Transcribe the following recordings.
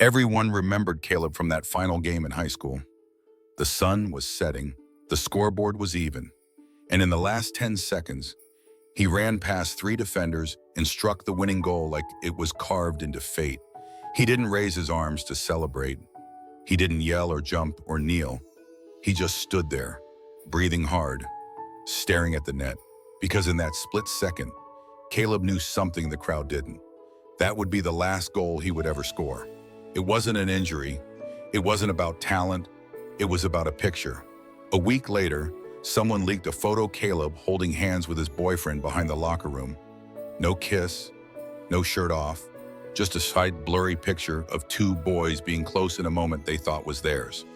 Everyone remembered Caleb from that final game in high school. The sun was setting, the scoreboard was even, and in the last 10 seconds, he ran past 3 defenders and struck the winning goal like it was carved into fate. He didn't raise his arms to celebrate. He didn't yell or jump or kneel. He just stood there, breathing hard, staring at the net, because in that split second, Caleb knew something the crowd didn't. That would be the last goal he would ever score. It wasn't an injury. It wasn't about talent. It was about a picture. A week later, someone leaked a photo of Caleb holding hands with his boyfriend behind the locker room. No kiss, no shirt off, just a slight blurry picture of 2 boys being close in a moment they thought was theirs.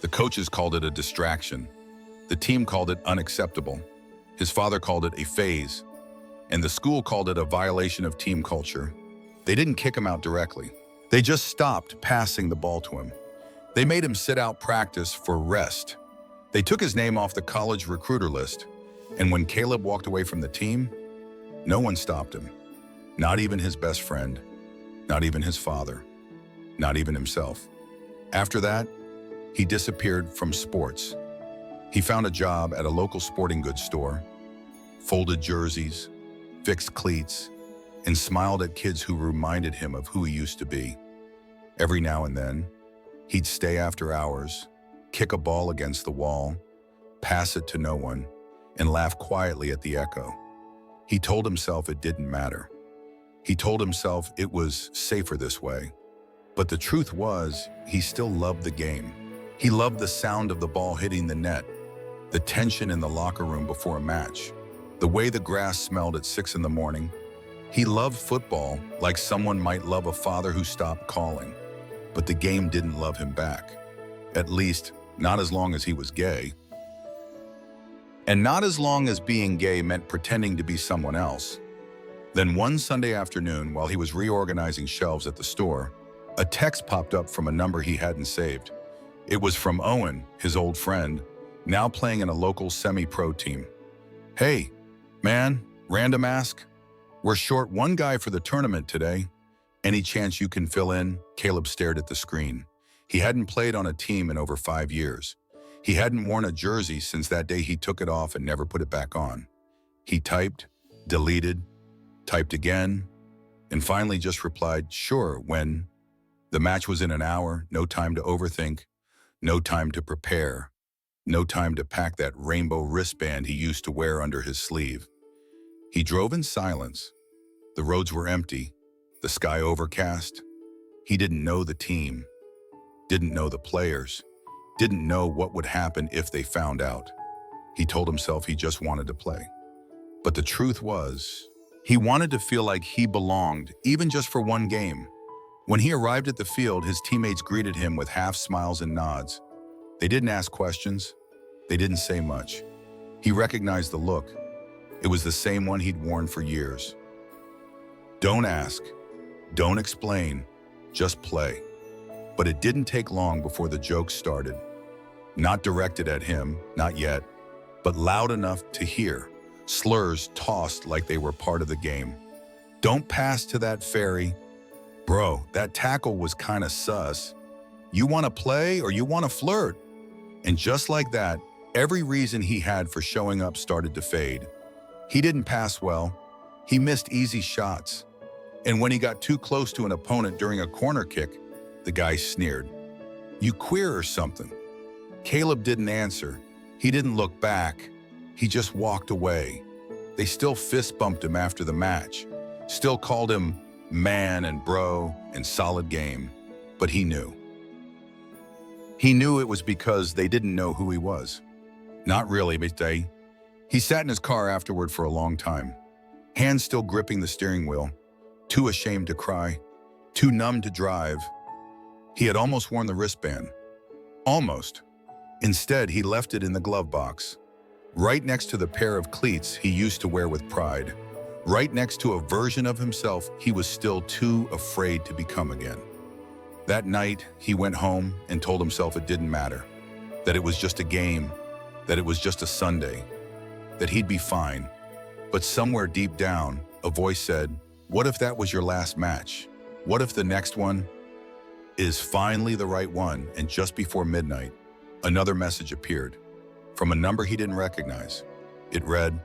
The coaches called it a distraction. The team called it unacceptable. His father called it a phase. And the school called it a violation of team culture. They didn't kick him out directly. They just stopped passing the ball to him. They made him sit out practice for rest. They took his name off the college recruiter list. And when Caleb walked away from the team, no one stopped him. Not even his best friend. Not even his father. Not even himself. After that, he disappeared from sports. He found a job at a local sporting goods store, folded jerseys, fixed cleats, and smiled at kids who reminded him of who he used to be. Every now and then, he'd stay after hours, kick a ball against the wall, pass it to no one, and laugh quietly at the echo. He told himself it didn't matter. He told himself it was safer this way. But the truth was, he still loved the game. He loved the sound of the ball hitting the net, the tension in the locker room before a match, the way the grass smelled at 6 in the morning. He loved football like someone might love a father who stopped calling. But the game didn't love him back. At least, not as long as he was gay. And not as long as being gay meant pretending to be someone else. Then one Sunday afternoon, while he was reorganizing shelves at the store, a text popped up from a number he hadn't saved. It was from Owen, his old friend, now playing in a local semi-pro team. "Hey, man, random ask. We're short 1 guy for the tournament today. Any chance you can fill in?" Caleb stared at the screen. He hadn't played on a team in over 5 years. He hadn't worn a jersey since that day he took it off and never put it back on. He typed, deleted, typed again, and finally just replied, "Sure," when the match was in an hour. No time to overthink, no time to prepare, no time to pack that rainbow wristband he used to wear under his sleeve. He drove in silence. The roads were empty, the sky overcast. He didn't know the team, didn't know the players, didn't know what would happen if they found out. He told himself he just wanted to play. But the truth was, he wanted to feel like he belonged, even just for 1 game. When he arrived at the field, his teammates greeted him with half smiles and nods. They didn't ask questions. They didn't say much. He recognized the look. It was the same one he'd worn for years. Don't ask. Don't explain. Just play. But it didn't take long before the jokes started. Not directed at him, not yet, but loud enough to hear. Slurs tossed like they were part of the game. "Don't pass to that fairy. Bro, that tackle was kinda sus. You wanna play or you wanna flirt?" And just like that, every reason he had for showing up started to fade. He didn't pass well. He missed easy shots. And when he got too close to an opponent during a corner kick, the guy sneered. "You queer or something?" Caleb didn't answer. He didn't look back. He just walked away. They still fist bumped him after the match, still called him man and bro and solid game, but he knew. He knew it was because they didn't know who he was. Not really, but he sat in his car afterward for a long time, hands still gripping the steering wheel, too ashamed to cry, too numb to drive. He had almost worn the wristband. Almost. Instead, he left it in the glove box, right next to the pair of cleats he used to wear with pride, right next to a version of himself he was still too afraid to become again. That night, he went home and told himself it didn't matter, that it was just a game, that it was just a Sunday, that he'd be fine. But somewhere deep down, a voice said, "What if that was your last match? What if the next one?" is finally the right one, and just before midnight, another message appeared from a number he didn't recognize. It read,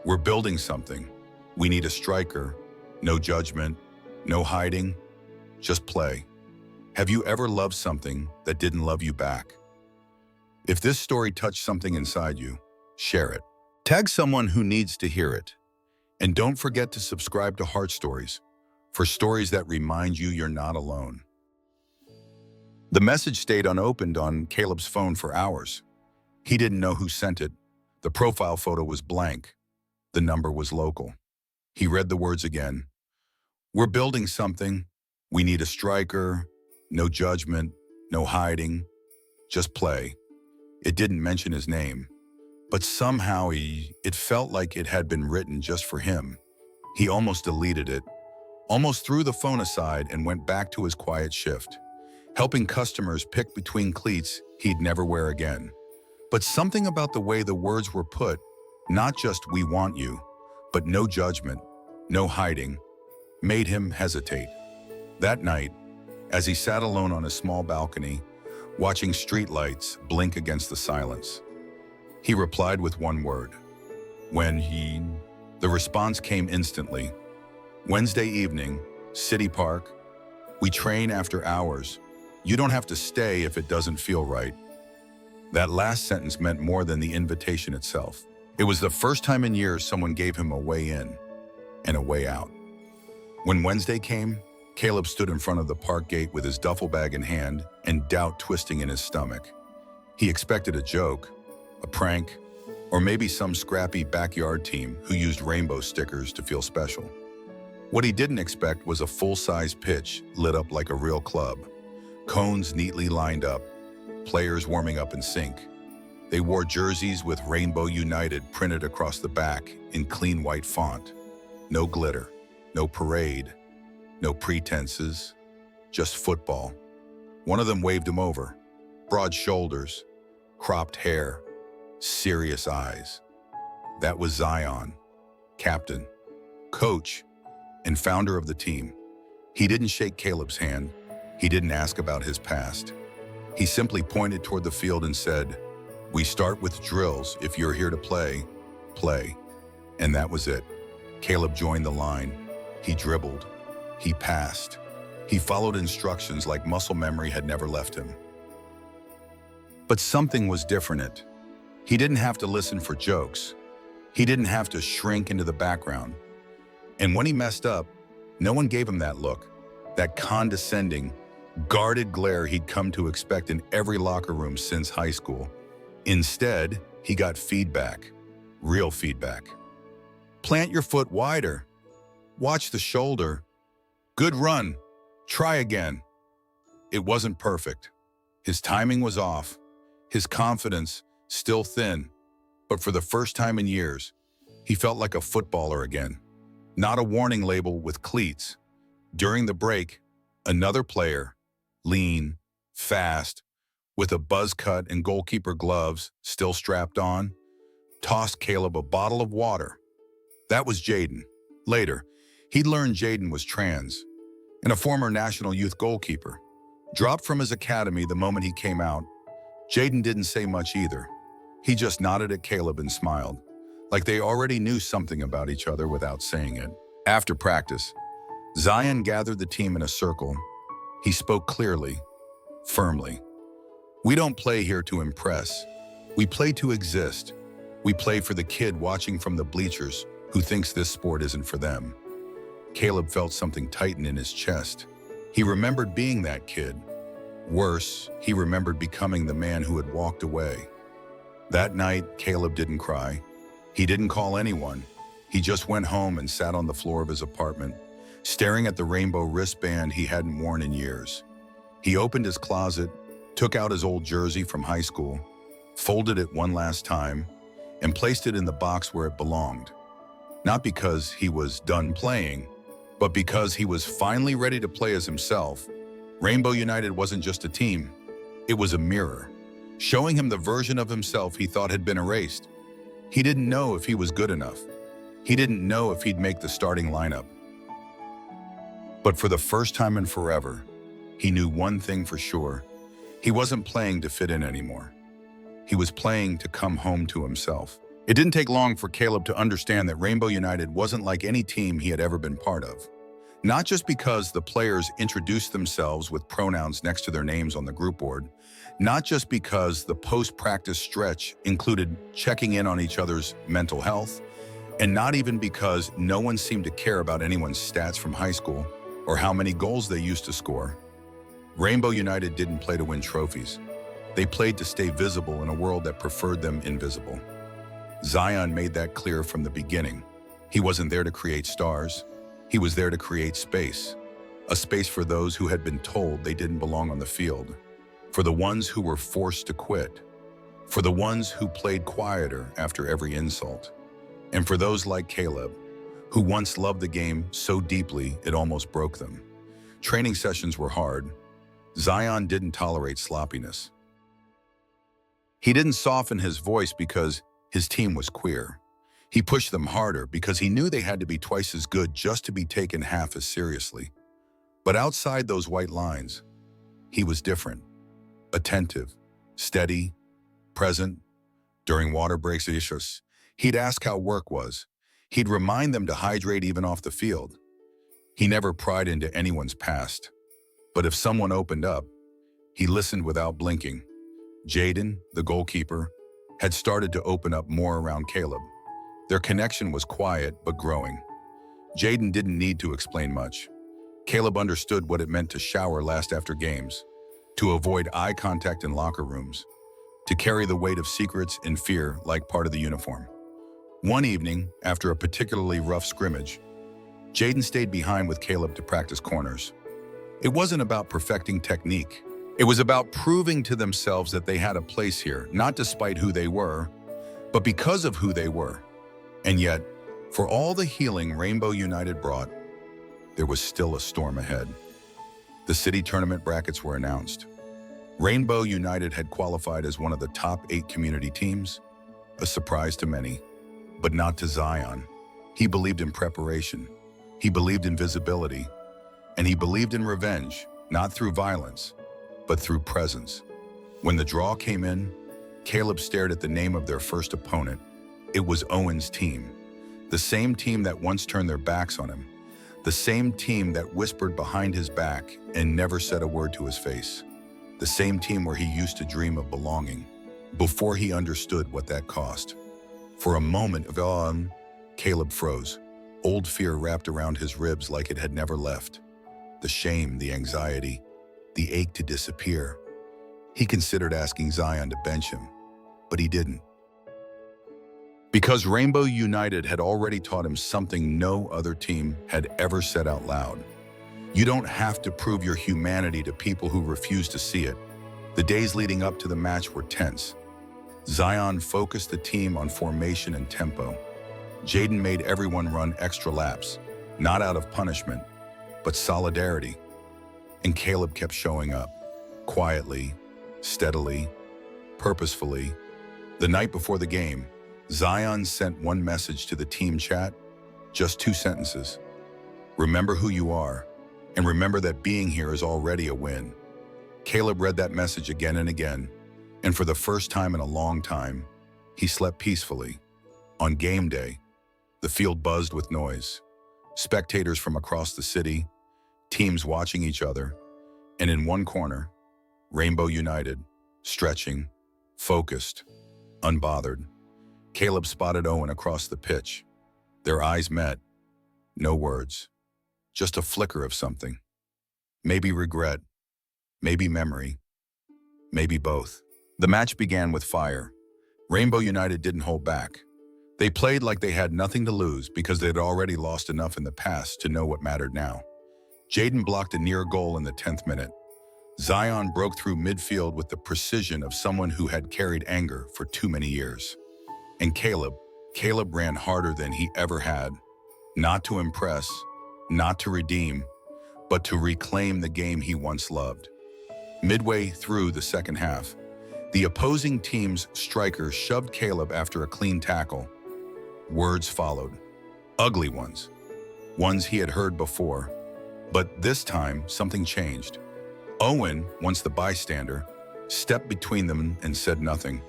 "We're building something. We need a striker. No judgment, no hiding, just play." Have you ever loved something that didn't love you back? If this story touched something inside you, share it. Tag someone who needs to hear it. And don't forget to subscribe to Heart Stories for stories that remind you you're not alone. The message stayed unopened on Caleb's phone for hours. He didn't know who sent it. The profile photo was blank. The number was local. He read the words again. "We're building something. We need a striker. No judgment, no hiding. Just play." It didn't mention his name, but somehow it felt like it had been written just for him. He almost deleted it, almost threw the phone aside and went back to his quiet shift, helping customers pick between cleats he'd never wear again. But something about the way the words were put, not just "we want you," but "no judgment, no hiding," made him hesitate. That night, as he sat alone on a small balcony, watching streetlights blink against the silence, he replied with one word. The response came instantly. "Wednesday evening, City Park. We train after hours. You don't have to stay if it doesn't feel right." That last sentence meant more than the invitation itself. It was the first time in years someone gave him a way in and a way out. When Wednesday came, Caleb stood in front of the park gate with his duffel bag in hand and doubt twisting in his stomach. He expected a joke, a prank, or maybe some scrappy backyard team who used rainbow stickers to feel special. What he didn't expect was a full-size pitch lit up like a real club, cones neatly lined up, players warming up in sync. They wore jerseys with Rainbow United printed across the back in clean white font. No glitter, no parade, no pretenses, just football. One of them waved him over. Broad shoulders, cropped hair, serious eyes. That was Zion, captain, coach, and founder of the team. He didn't shake Caleb's hand. He didn't ask about his past. He simply pointed toward the field and said, "We start with drills. If you're here to play, play." And that was it. Caleb joined the line. He dribbled. He passed. He followed instructions like muscle memory had never left him. But something was different. He didn't have to listen for jokes. He didn't have to shrink into the background. And when he messed up, no one gave him that look, that condescending, guarded glare he'd come to expect in every locker room since high school. Instead, he got feedback, real feedback. "Plant your foot wider. Watch the shoulder. Good run. Try again." It wasn't perfect. His timing was off. His confidence still thin. But for the first time in years, he felt like a footballer again. Not a warning label with cleats. During the break, another player, lean, fast, with a buzz cut and goalkeeper gloves still strapped on, tossed Caleb a bottle of water. That was Jaden. Later, he'd learned Jaden was trans and a former national youth goalkeeper. Dropped from his academy the moment he came out, Jaden didn't say much either. He just nodded at Caleb and smiled, like they already knew something about each other without saying it. After practice, Zion gathered the team in a circle. He spoke clearly, firmly. "We don't play here to impress. We play to exist. We play for the kid watching from the bleachers who thinks this sport isn't for them." Caleb felt something tighten in his chest. He remembered being that kid. Worse, he remembered becoming the man who had walked away. That night, Caleb didn't cry. He didn't call anyone. He just went home and sat on the floor of his apartment, staring at the rainbow wristband he hadn't worn in years. He opened his closet, took out his old jersey from high school, folded it one last time, and placed it in the box where it belonged. Not because he was done playing, but because he was finally ready to play as himself. Rainbow United wasn't just a team. It was a mirror, showing him the version of himself he thought had been erased. He didn't know if he was good enough. He didn't know if he'd make the starting lineup. But for the first time in forever, He knew one thing for sure. He wasn't playing to fit in anymore. He was playing to come home to himself. It didn't take long for Caleb to understand that Rainbow United wasn't like any team he had ever been part of. Not just because the players introduced themselves with pronouns next to their names on the group board, not just because the post-practice stretch included checking in on each other's mental health, and not even because no one seemed to care about anyone's stats from high school or how many goals they used to score. Rainbow United didn't play to win trophies. They played to stay visible in a world that preferred them invisible. Zion made that clear from the beginning. He wasn't there to create stars. He was there to create space. A space for those who had been told they didn't belong on the field. For the ones who were forced to quit. For the ones who played quieter after every insult. And for those like Caleb, who once loved the game so deeply it almost broke them. Training sessions were hard. Zion didn't tolerate sloppiness. He didn't soften his voice because his team was queer. He pushed them harder because he knew they had to be twice as good just to be taken half as seriously. But outside those white lines, he was different. Attentive, steady, present. During water breaks, he'd ask how work was. He'd remind them to hydrate even off the field. He never pried into anyone's past. But if someone opened up, he listened without blinking. Jaden, the goalkeeper, had started to open up more around Caleb. Their connection was quiet but growing. Jaden didn't need to explain much. Caleb understood what it meant to shower last after games, to avoid eye contact in locker rooms, to carry the weight of secrets and fear like part of the uniform. One evening, after a particularly rough scrimmage, Jaden stayed behind with Caleb to practice corners. It wasn't about perfecting technique. It was about proving to themselves that they had a place here, not despite who they were, but because of who they were. And yet, for all the healing Rainbow United brought, there was still a storm ahead. The city tournament brackets were announced. Rainbow United had qualified as one of the top 8 community teams, a surprise to many, but not to Zion. He believed in preparation, he believed in visibility, and he believed in revenge, not through violence, but through presence. When the draw came in, Caleb stared at the name of their first opponent. It was Owen's team, the same team that once turned their backs on him, the same team that whispered behind his back and never said a word to his face, the same team where he used to dream of belonging, before he understood what that cost. For a moment of awe, Caleb froze. Old fear wrapped around his ribs like it had never left. The shame, the anxiety, the ache to disappear. He considered asking Zion to bench him, but he didn't. Because Rainbow United had already taught him something no other team had ever said out loud. You don't have to prove your humanity to people who refuse to see it. The days leading up to the match were tense. Zion focused the team on formation and tempo. Jaden made everyone run extra laps, not out of punishment, but solidarity. And Caleb kept showing up, quietly, steadily, purposefully. The night before the game, Zion sent one message to the team chat, just 2 sentences. Remember who you are, and remember that being here is already a win. Caleb read that message again and again, and for the first time in a long time, he slept peacefully. On game day, the field buzzed with noise. Spectators from across the city, teams watching each other, and in one corner, Rainbow United, stretching, focused, unbothered. Caleb spotted Owen across the pitch. Their eyes met. No words. Just a flicker of something. Maybe regret. Maybe memory. Maybe both. The match began with fire. Rainbow United didn't hold back. They played like they had nothing to lose because they had already lost enough in the past to know what mattered now. Jaden blocked a near goal in the 10th minute. Zion broke through midfield with the precision of someone who had carried anger for too many years. And Caleb ran harder than he ever had, not to impress, not to redeem, but to reclaim the game he once loved. Midway through the second half, the opposing team's striker shoved Caleb after a clean tackle. Words followed, ugly ones he had heard before. But this time, something changed. Owen, once the bystander, stepped between them and said nothing.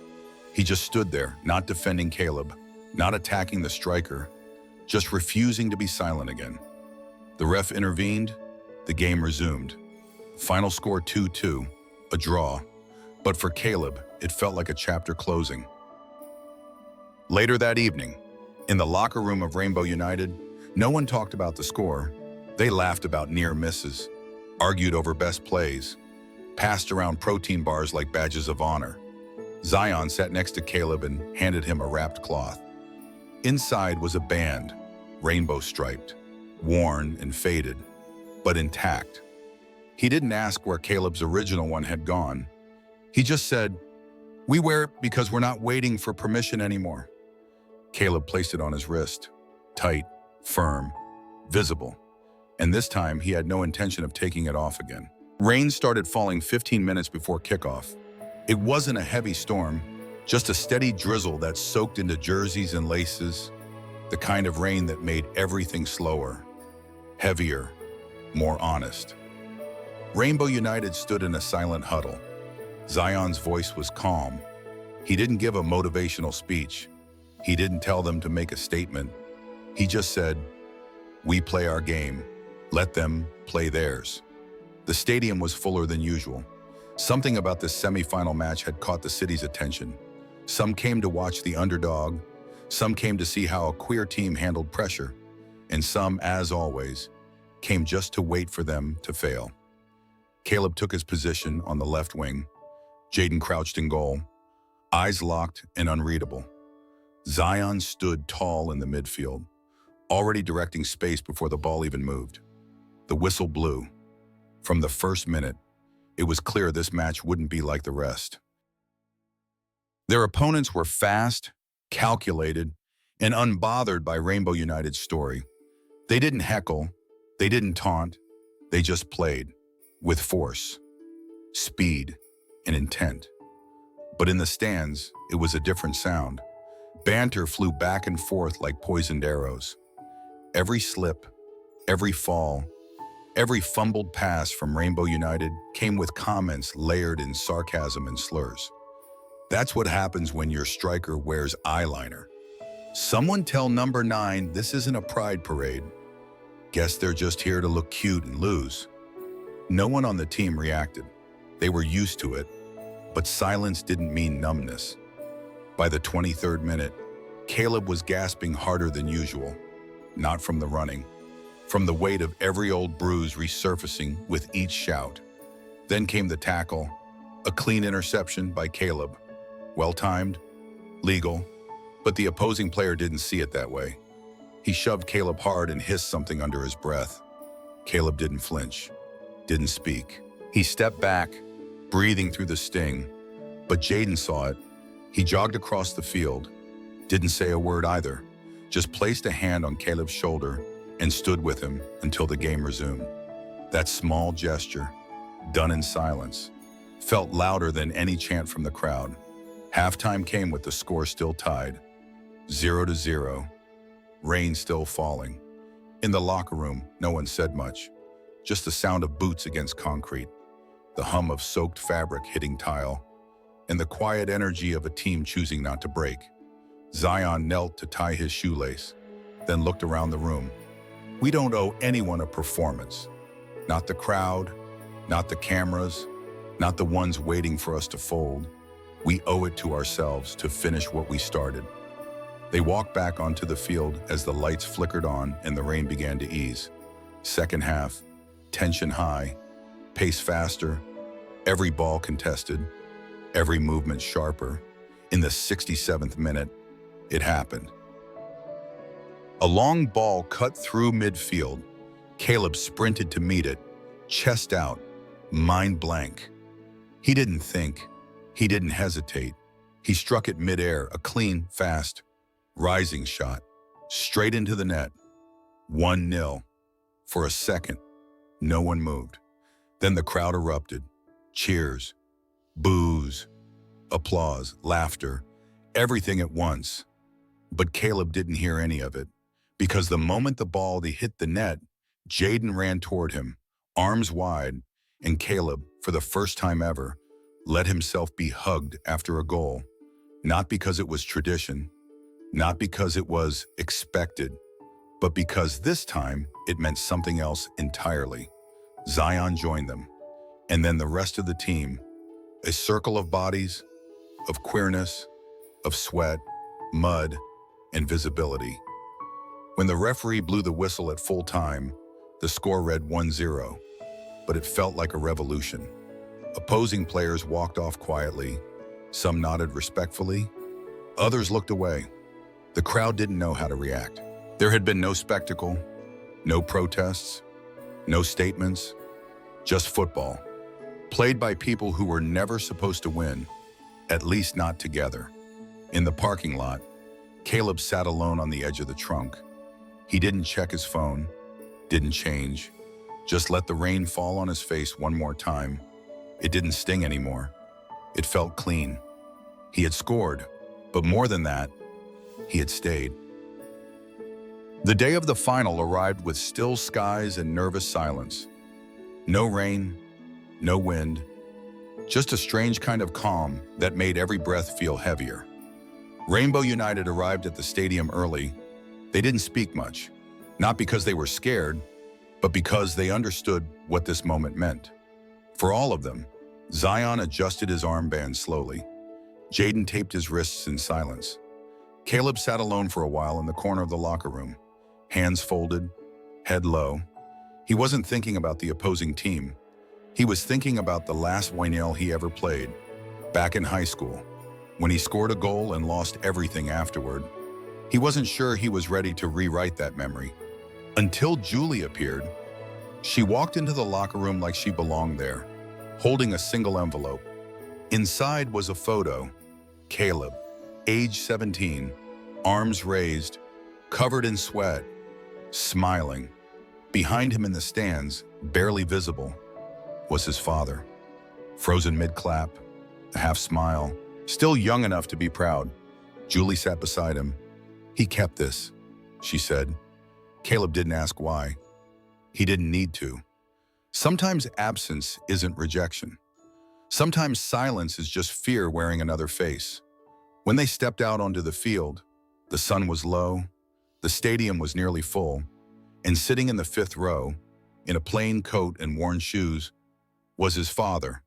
He just stood there, not defending Caleb, not attacking the striker, just refusing to be silent again. The ref intervened, the game resumed. Final score 2-2, a draw, but for Caleb, it felt like a chapter closing. Later that evening, in the locker room of Rainbow United, no one talked about the score. They laughed about near misses, argued over best plays, passed around protein bars like badges of honor. Zion sat next to Caleb and handed him a wrapped cloth. Inside was a band, rainbow-striped, worn and faded, but intact. He didn't ask where Caleb's original one had gone. He just said, "We wear it because we're not waiting for permission anymore." Caleb placed it on his wrist, tight, firm, visible, and this time he had no intention of taking it off again. Rain started falling 15 minutes before kickoff. It wasn't a heavy storm, just a steady drizzle that soaked into jerseys and laces, the kind of rain that made everything slower, heavier, more honest. Rainbow United stood in a silent huddle. Zion's voice was calm. He didn't give a motivational speech. He didn't tell them to make a statement. He just said, "We play our game. Let them play theirs." The stadium was fuller than usual. Something about this semi-final match had caught the city's attention. Some came to watch the underdog, some came to see how a queer team handled pressure, and some, as always, came just to wait for them to fail. Caleb took his position on the left wing. Jaden crouched in goal, eyes locked and unreadable. Zion stood tall in the midfield, already directing space before the ball even moved. The whistle blew. From the first minute, it was clear this match wouldn't be like the rest. Their opponents were fast, calculated, and unbothered by Rainbow United's story. They didn't heckle, they didn't taunt, they just played, with force, speed, and intent. But in the stands, it was a different sound. Banter flew back and forth like poisoned arrows. Every slip, every fall, every fumbled pass from Rainbow United came with comments layered in sarcasm and slurs. That's what happens when your striker wears eyeliner. Someone tell number 9 this isn't a pride parade. Guess they're just here to look cute and lose. No one on the team reacted. They were used to it, but silence didn't mean numbness. By the 23rd minute, Caleb was gasping harder than usual, not from the running, from the weight of every old bruise resurfacing with each shout. Then came the tackle, a clean interception by Caleb. Well-timed, legal, but the opposing player didn't see it that way. He shoved Caleb hard and hissed something under his breath. Caleb didn't flinch, didn't speak. He stepped back, breathing through the sting, but Jaden saw it. He jogged across the field, didn't say a word either, just placed a hand on Caleb's shoulder and stood with him until the game resumed. That small gesture, done in silence, felt louder than any chant from the crowd. Halftime came with the score still tied, 0-0, rain still falling. In the locker room, no one said much, just the sound of boots against concrete, the hum of soaked fabric hitting tile, and the quiet energy of a team choosing not to break. Zion knelt to tie his shoelace, then looked around the room. We don't owe anyone a performance. Not the crowd, not the cameras, not the ones waiting for us to fold. We owe it to ourselves to finish what we started. They walked back onto the field as the lights flickered on and the rain began to ease. Second half, tension high, pace faster, every ball contested, every movement sharper. In the 67th minute, it happened. A long ball cut through midfield. Caleb sprinted to meet it, chest out, mind blank. He didn't think. He didn't hesitate. He struck it midair, a clean, fast, rising shot, straight into the net. 1-0. For a second, no one moved. Then the crowd erupted. Cheers, boos, applause, laughter, everything at once. But Caleb didn't hear any of it, because the moment the ball hit the net, Jaden ran toward him, arms wide. And Caleb, for the first time ever, let himself be hugged after a goal, not because it was tradition, not because it was expected, but because this time it meant something else entirely. Zion joined them, and then the rest of the team, a circle of bodies, of queerness, of sweat, mud, and visibility. When the referee blew the whistle at full time, the score read 1-0, but it felt like a revolution. Opposing players walked off quietly, some nodded respectfully, others looked away. The crowd didn't know how to react. There had been no spectacle, no protests, no statements, just football, played by people who were never supposed to win, at least not together. In the parking lot, Caleb sat alone on the edge of the trunk. He didn't check his phone, didn't change, just let the rain fall on his face one more time. It didn't sting anymore. It felt clean. He had scored, but more than that, he had stayed. The day of the final arrived with still skies and nervous silence. No rain, no wind, just a strange kind of calm that made every breath feel heavier. Rainbow United arrived at the stadium early. They didn't speak much, not because they were scared, but because they understood what this moment meant. For all of them, Zion adjusted his armband slowly. Jaden taped his wrists in silence. Caleb sat alone for a while in the corner of the locker room, hands folded, head low. He wasn't thinking about the opposing team. He was thinking about the last YNL he ever played, back in high school, when he scored a goal and lost everything afterward. He wasn't sure he was ready to rewrite that memory. Until Julie appeared. She walked into the locker room like she belonged there, holding a single envelope. Inside was a photo. Caleb, age 17, arms raised, covered in sweat, smiling. Behind him in the stands, barely visible, was his father. Frozen mid-clap, a half smile, still young enough to be proud. Julie sat beside him. "He kept this," she said. Caleb didn't ask why. He didn't need to. Sometimes absence isn't rejection. Sometimes silence is just fear wearing another face. When they stepped out onto the field, the sun was low, the stadium was nearly full, and sitting in the fifth row, in a plain coat and worn shoes, was his father,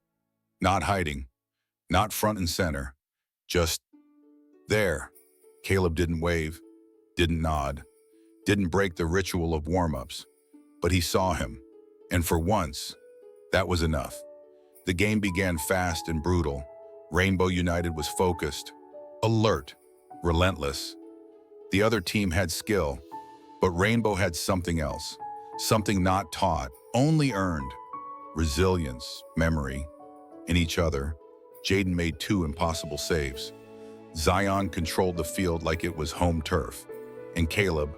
not hiding, not front and center, just there. Caleb didn't wave, didn't nod, didn't break the ritual of warm-ups, but he saw him, and for once, that was enough. The game began fast and brutal. Rainbow United was focused, alert, relentless. The other team had skill, but Rainbow had something else, something not taught, only earned. Resilience, memory, in each other. Jaden made 2 impossible saves. Zion controlled the field like it was home turf, and Caleb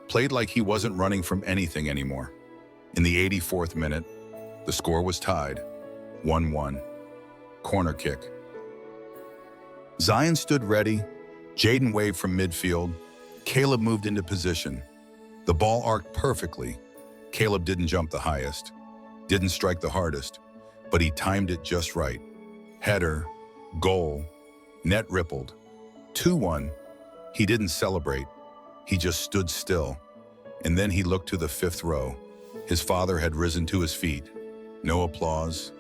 played like he wasn't running from anything anymore. In the 84th minute, the score was tied, 1-1. Corner kick. Zion stood ready. Jaden waved from midfield. Caleb moved into position. The ball arced perfectly. Caleb didn't jump the highest, didn't strike the hardest, but he timed it just right. Header, goal, net rippled. 2-1. He didn't celebrate. He just stood still. And then he looked to the fifth row. His father had risen to his feet. No applause,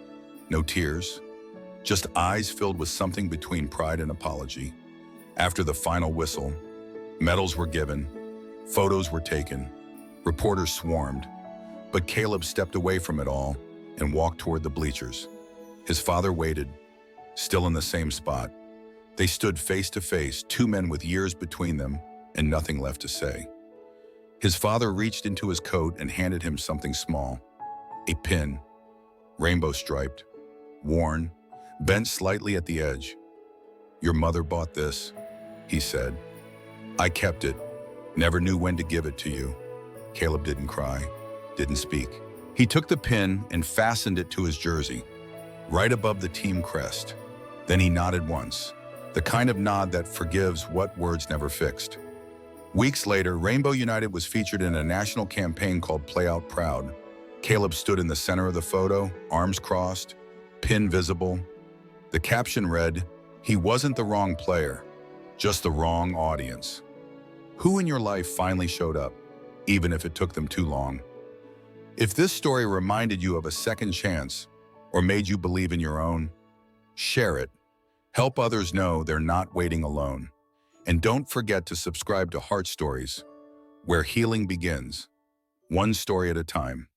no tears, just eyes filled with something between pride and apology. After the final whistle, medals were given, photos were taken, reporters swarmed, but Caleb stepped away from it all and walked toward the bleachers. His father waited, still in the same spot. They stood face to face, 2 men with years between them and nothing left to say. His father reached into his coat and handed him something small, a pin, rainbow striped, worn, bent slightly at the edge. "Your mother bought this," he said. "I kept it, never knew when to give it to you." Caleb didn't cry, didn't speak. He took the pin and fastened it to his jersey, right above the team crest. Then he nodded once, the kind of nod that forgives what words never fixed. Weeks later, Rainbow United was featured in a national campaign called Play Out Proud. Caleb stood in the center of the photo, arms crossed, pin visible. The caption read, "He wasn't the wrong player, just the wrong audience." Who in your life finally showed up, even if it took them too long? If this story reminded you of a second chance or made you believe in your own, share it. Help others know they're not waiting alone. And don't forget to subscribe to Heart Stories, where healing begins, one story at a time.